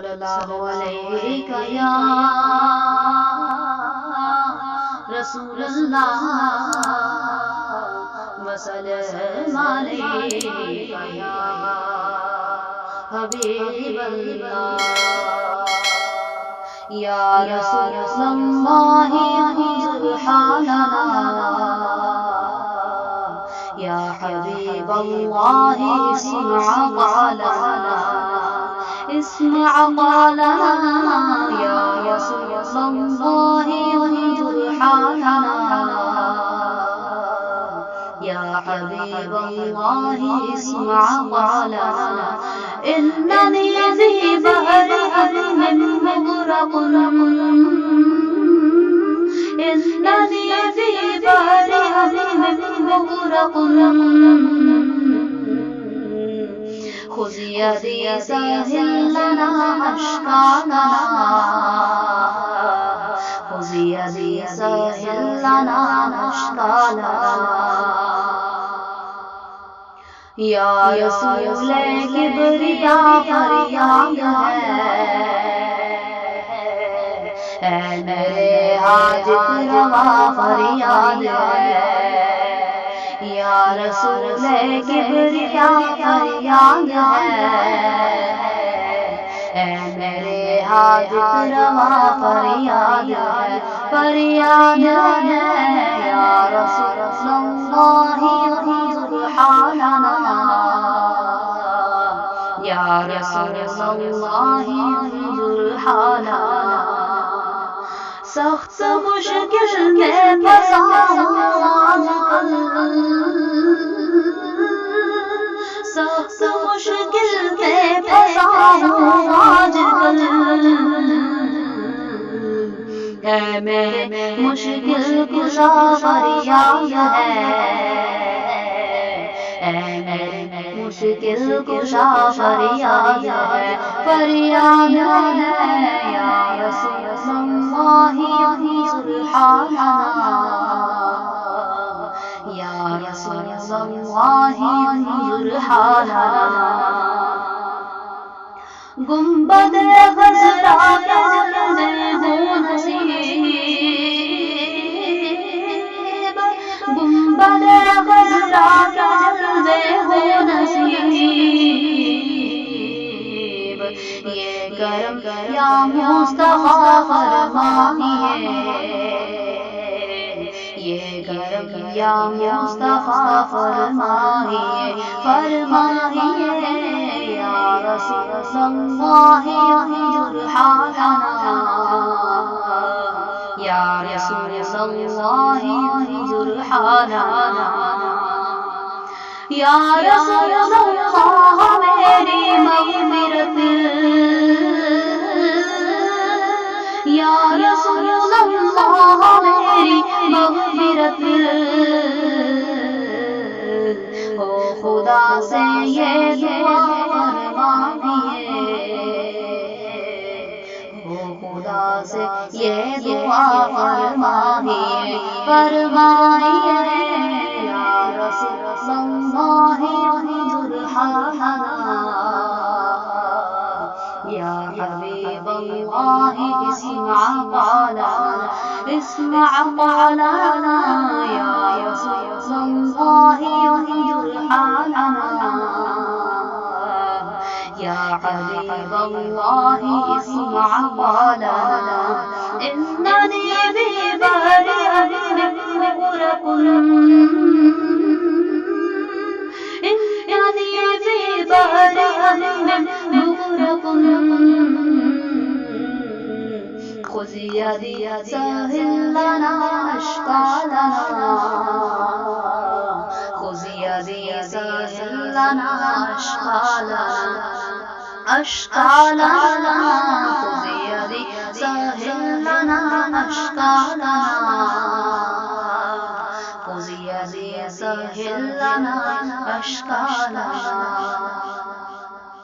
اللہ علیہ یا رسول اللہ وسلم علیہ یا حبیب اللہ یا رسول اللہ انظر حالنا یا حبیب اللہ اسمع قولنا اسمع قولنا یا رسول اللہ انظر حالنا یا حبیب اللہ اسمع قولنا اننی فی بحر عظیم مغرق اننی فی بحر عظیم مغرق خذ یدی سهل لنا اشکالنا خذ یدی سهل لنا اشکالنا یا رسول کبریا فریاد ہے میرے حاجت روا فریاد ہے یا رسول کبریا فریاد ہے میرے حاجت روا فریاد ہے فریاد ہے یا رسول اللہ انظر حالنا یا رسول اللہ انظر حالنا سخت مشکل میں پھنسا ہوں آج کل سخت مشکل میں پھنسا ہوں آج کل ہے میرے مشکل کشا فریاد ہے میرے مشکل کشا فریاد ہے فریاد ہے یا رسول اللہ انظر حالنا یا رسول اللہ انظر حالنا گنبد خضرا کے جلوے ہوں نصیب گنبد خضرا کے جلوے ہوں نصیب یہ کرم یا مصطفیٰ فرمائیے یہ کرم یا مصطفیٰ فرمائیے فرمائیے یا رسول اللہ انظر حالنا یا رسول اللہ انظر حالنا یا رسول اللہ میری مغفرت یا رسول اللہ میری مغفرت او خدا سے یہ دعا فرمائیے او خدا سے یہ دعا فرمائیے فرمائیے یا رسول اللہ انظر حالنا یا حبیب اللہ اسمع قولنا اسمع قولنا یا رسول اللہ انظر حالنا یا حبیب اللہ اسمع قولنا اننی فی بحر عظیم مغرق اننی فی بحر عظیم مغرق خذ یدی سهل لنا اشکالنا خذ یدی سهل لنا اشکالنا خذ یدی سهل لنا اشکالنا خذ یدی سهل لنا اشکالنا